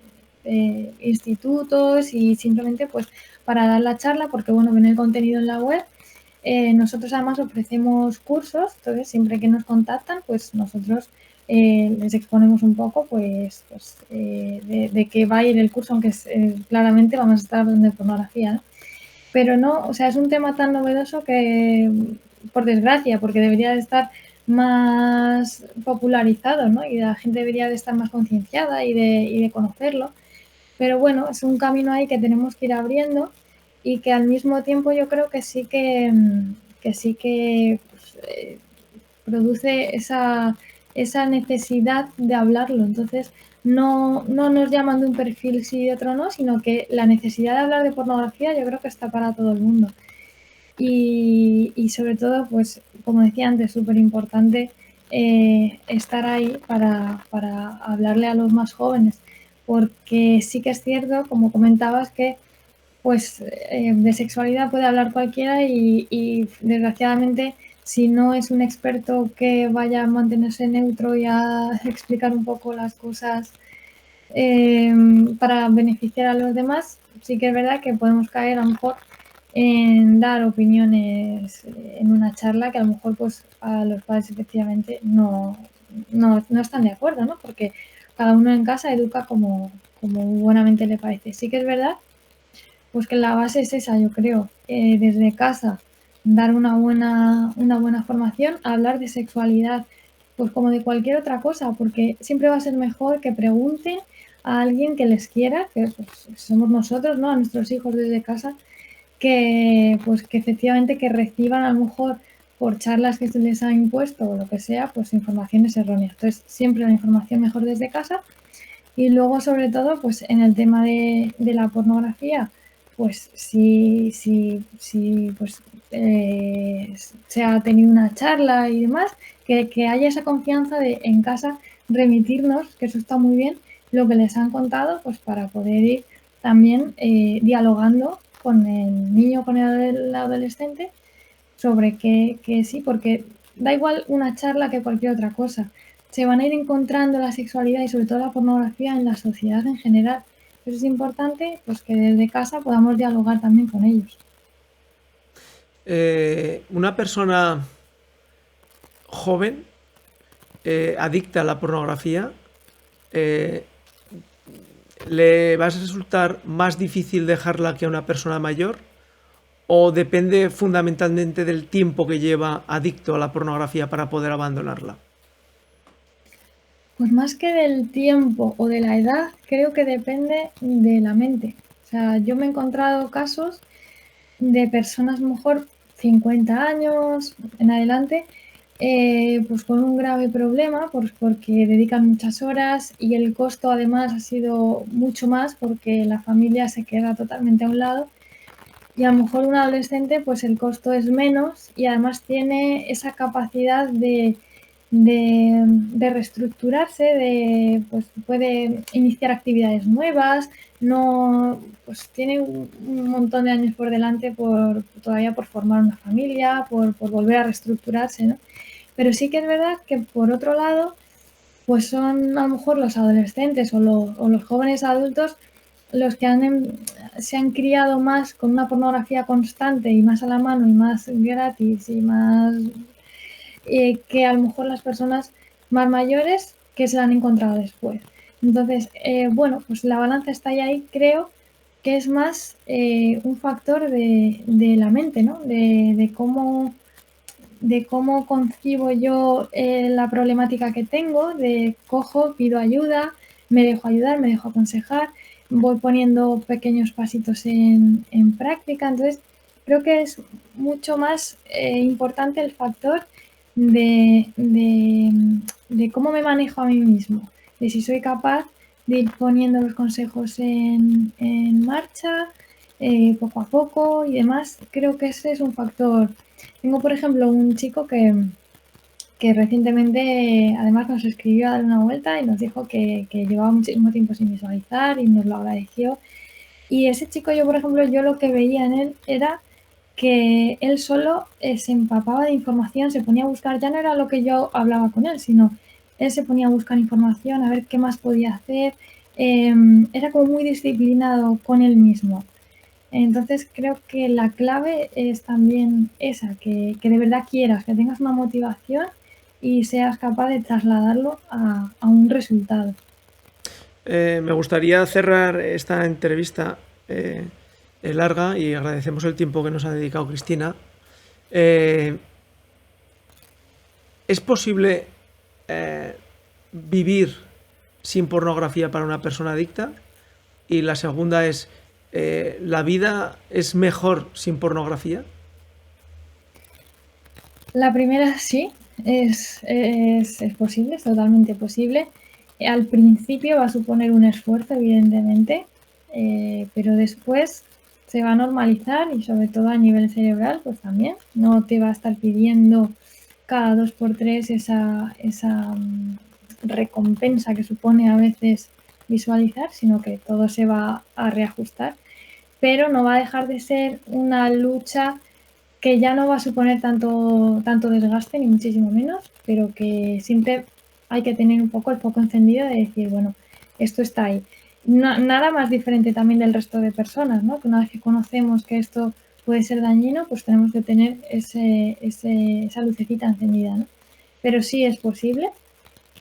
institutos y simplemente pues para dar la charla, porque bueno, ven el contenido en la web. Nosotros además ofrecemos cursos, entonces siempre que nos contactan, pues nosotros les exponemos un poco pues de qué va a ir el curso, aunque claramente vamos a estar hablando de pornografía, ¿no? Pero no, o sea, es un tema tan novedoso que, por desgracia, porque debería de estar más popularizado, ¿no? Y la gente debería de estar más concienciada y de conocerlo. Pero bueno, es un camino ahí que tenemos que ir abriendo y que al mismo tiempo yo creo que sí que pues, produce esa necesidad de hablarlo. Entonces, no nos llaman de un perfil sí y de otro no, sino que la necesidad de hablar de pornografía yo creo que está para todo el mundo. Y sobre todo, pues, como decía antes, súper importante estar ahí para hablarle a los más jóvenes, porque sí que es cierto, como comentabas, que pues de sexualidad puede hablar cualquiera y desgraciadamente si no es un experto que vaya a mantenerse neutro y a explicar un poco las cosas para beneficiar a los demás, sí que es verdad que podemos caer a lo mejor en dar opiniones en una charla que a lo mejor pues a los padres efectivamente no están de acuerdo, ¿no? Porque cada uno en casa educa como buenamente le parece. Sí que es verdad pues que la base es esa, yo creo, desde casa, dar una buena formación, hablar de sexualidad, pues como de cualquier otra cosa, porque siempre va a ser mejor que pregunten a alguien que les quiera, que pues, somos nosotros, ¿no? A nuestros hijos desde casa, que pues que efectivamente que reciban a lo mejor por charlas que se les ha impuesto o lo que sea, pues informaciones erróneas. Entonces, siempre la información mejor desde casa. Y luego, sobre todo, pues en el tema de la pornografía, pues si pues, se ha tenido una charla y demás, que haya esa confianza de en casa remitirnos, que eso está muy bien, lo que les han contado, pues para poder ir también dialogando con el niño, con el adolescente, sobre que sí, porque da igual una charla que cualquier otra cosa. Se van a ir encontrando la sexualidad y sobre todo la pornografía en la sociedad en general. Eso es importante, pues que desde casa podamos dialogar también con ellos. Una persona joven, adicta a la pornografía, ¿le va a resultar más difícil dejarla que a una persona mayor? ¿O depende fundamentalmente del tiempo que lleva adicto a la pornografía para poder abandonarla? Pues más que del tiempo o de la edad, creo que depende de la mente. O sea, yo me he encontrado casos de personas a lo mejor 50 años en adelante, pues con un grave problema, pues porque dedican muchas horas y el costo además ha sido mucho más porque la familia se queda totalmente a un lado. Y a lo mejor un adolescente, pues el costo es menos y además tiene esa capacidad de reestructurarse, pues puede iniciar actividades nuevas, no, pues tiene un montón de años por delante todavía por formar una familia, por volver a reestructurarse, ¿no? Pero sí que es verdad que por otro lado, pues son a lo mejor los adolescentes o los jóvenes adultos los que se han criado más con una pornografía constante y más a la mano y más gratis y más que a lo mejor las personas más mayores que se la han encontrado después. Entonces, bueno, pues la balanza está ahí, creo que es más un factor de la mente, ¿no? De cómo concibo yo la problemática que tengo, de cojo, pido ayuda, me dejo ayudar, me dejo aconsejar, voy poniendo pequeños pasitos en práctica. Entonces, creo que es mucho más importante el factor de cómo me manejo a mí mismo, de si soy capaz de ir poniendo los consejos en marcha poco a poco y demás. Creo que ese es un factor. Tengo, por ejemplo, un chico que recientemente además nos escribió a dar una vuelta y nos dijo que llevaba muchísimo tiempo sin visualizar y nos lo agradeció. Y ese chico, yo por ejemplo, yo lo que veía en él era que él solo se empapaba de información, se ponía a buscar, ya no era lo que yo hablaba con él, sino él se ponía a buscar información, a ver qué más podía hacer, era como muy disciplinado con él mismo. Entonces creo que la clave es también esa, que de verdad quieras, que tengas una motivación y seas capaz de trasladarlo a un resultado. Me gustaría cerrar esta entrevista larga y agradecemos el tiempo que nos ha dedicado Cristina. ¿Es posible vivir sin pornografía para una persona adicta? Y la segunda es, ¿la vida es mejor sin pornografía? La primera sí, es posible, es totalmente posible. Al principio va a suponer un esfuerzo, evidentemente, pero después se va a normalizar y sobre todo a nivel cerebral, pues también. No te va a estar pidiendo cada 2x3 esa recompensa que supone a veces visualizar, sino que todo se va a reajustar, pero no va a dejar de ser una lucha que ya no va a suponer tanto desgaste, ni muchísimo menos, pero que siempre hay que tener un poco el foco encendido de decir, bueno, esto está ahí. Nada más diferente también del resto de personas, ¿no? Que una vez que conocemos que esto puede ser dañino, pues tenemos que tener esa lucecita encendida, ¿no? Pero sí es posible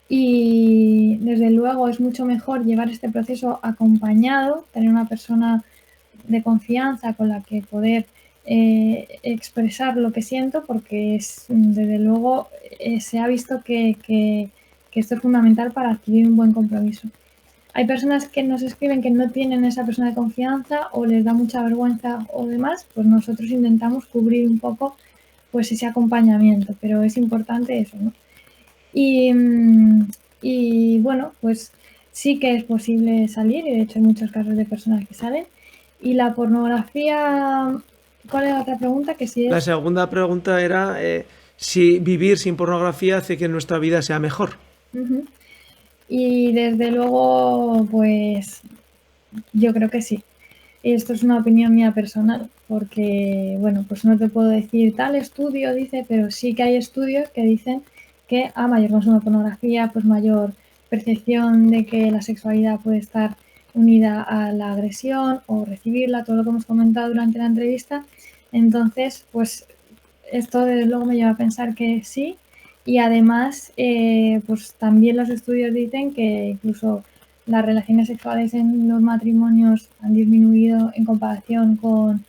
y desde luego es mucho mejor llevar este proceso acompañado, tener una persona de confianza con la que poder expresar lo que siento, porque desde luego se ha visto que esto es fundamental para adquirir un buen compromiso. Hay personas que nos escriben que no tienen esa persona de confianza o les da mucha vergüenza o demás, pues nosotros intentamos cubrir un poco pues ese acompañamiento, pero es importante eso, ¿no? Y bueno, pues sí que es posible salir, y de hecho hay muchos casos de personas que salen. Y la pornografía, ¿cuál es la otra pregunta? Que si es... La segunda pregunta era si vivir sin pornografía hace que nuestra vida sea mejor. Uh-huh. Y desde luego, pues yo creo que sí. Esto es una opinión mía personal, porque, bueno, pues no te puedo decir tal estudio dice, pero sí que hay estudios que dicen que a mayor consumo de pornografía, pues mayor percepción de que la sexualidad puede estar unida a la agresión o recibirla, todo lo que hemos comentado durante la entrevista. Entonces, pues esto desde luego me lleva a pensar que sí. Y además, pues también los estudios dicen que incluso las relaciones sexuales en los matrimonios han disminuido en comparación con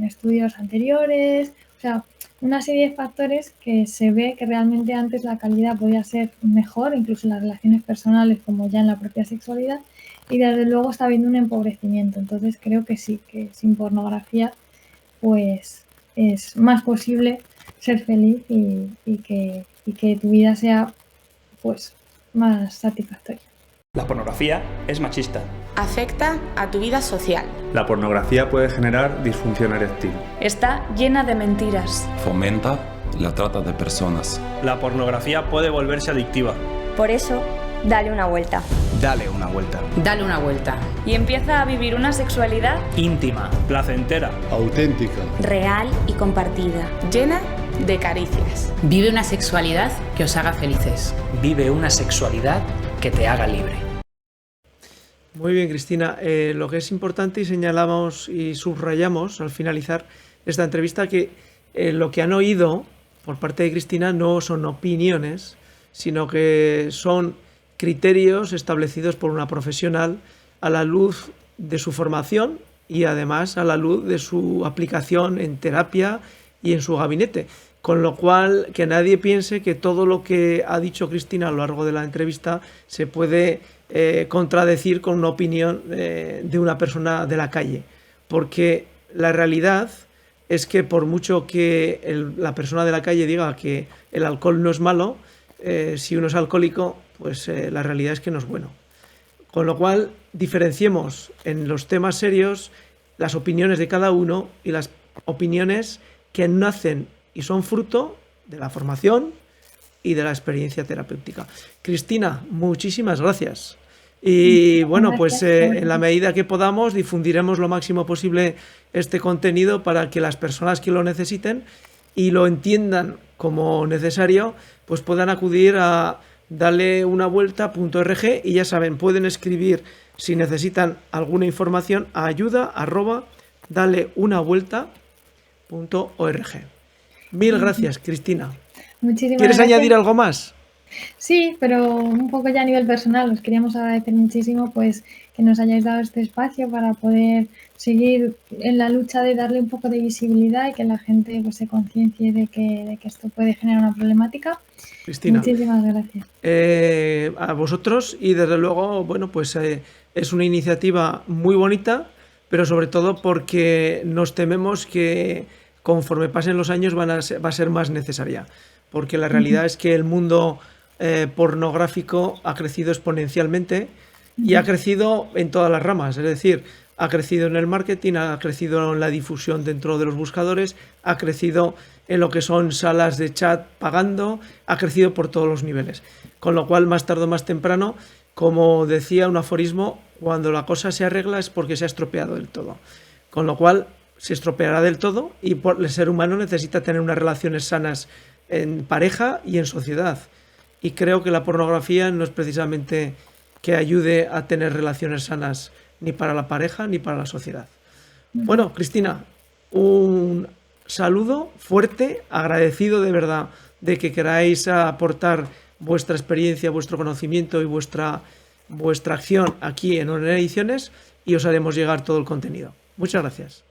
estudios anteriores. O sea, una serie de factores que se ve que realmente antes la calidad podía ser mejor, incluso en las relaciones personales como ya en la propia sexualidad, y desde luego está habiendo un empobrecimiento. Entonces creo que sí, que sin pornografía pues es más posible ser feliz y que tu vida sea pues más satisfactoria. La pornografía es machista. Afecta a tu vida social. La pornografía puede generar disfunción eréctil. Está llena de mentiras. Fomenta la trata de personas. La pornografía puede volverse adictiva. Por eso, dale una vuelta. Dale una vuelta. Dale una vuelta. Y empieza a vivir una sexualidad íntima, placentera, auténtica, real y compartida. Llena de caricias. Vive una sexualidad que os haga felices. Vive una sexualidad que te haga libre. Muy bien, Cristina. Lo que es importante y señalamos y subrayamos al finalizar esta entrevista que lo que han oído por parte de Cristina no son opiniones, sino que son criterios establecidos por una profesional a la luz de su formación y además a la luz de su aplicación en terapia y en su gabinete. Con lo cual, que nadie piense que todo lo que ha dicho Cristina a lo largo de la entrevista se puede contradecir con una opinión de una persona de la calle. Porque la realidad es que por mucho que la persona de la calle diga que el alcohol no es malo, si uno es alcohólico, pues la realidad es que no es bueno. Con lo cual, diferenciemos en los temas serios las opiniones de cada uno y las opiniones que nacen y son fruto de la formación y de la experiencia terapéutica. Cristina, muchísimas gracias. Y bueno, pues en la medida que podamos difundiremos lo máximo posible este contenido para que las personas que lo necesiten y lo entiendan como necesario, pues puedan acudir a daleunavuelta.org y ya saben, pueden escribir si necesitan alguna información a ayuda@daleunavuelta.org. Mil gracias, Cristina. Muchísimas ¿Quieres gracias. añadir algo más? Sí, pero un poco ya a nivel personal, os queríamos agradecer muchísimo pues que nos hayáis dado este espacio para poder seguir en la lucha de darle un poco de visibilidad y que la gente pues se conciencie de que esto puede generar una problemática. Cristina, Muchísimas gracias. a vosotros y desde luego, bueno, pues es una iniciativa muy bonita, pero sobre todo porque nos tememos que conforme pasen los años va a ser más necesaria, porque la realidad es que el mundo pornográfico ha crecido exponencialmente y ha crecido en todas las ramas, es decir, ha crecido en el marketing, ha crecido en la difusión dentro de los buscadores, ha crecido en lo que son salas de chat pagando, ha crecido por todos los niveles. Con lo cual, más tarde o más temprano, como decía un aforismo, cuando la cosa se arregla es porque se ha estropeado del todo. Con lo cual, se estropeará del todo y el ser humano necesita tener unas relaciones sanas en pareja y en sociedad. Y creo que la pornografía no es precisamente que ayude a tener relaciones sanas ni para la pareja ni para la sociedad. Bueno, Cristina, un saludo fuerte, agradecido de verdad de que queráis aportar vuestra experiencia, vuestro conocimiento y vuestra acción aquí en Oner Ediciones y os haremos llegar todo el contenido. Muchas gracias.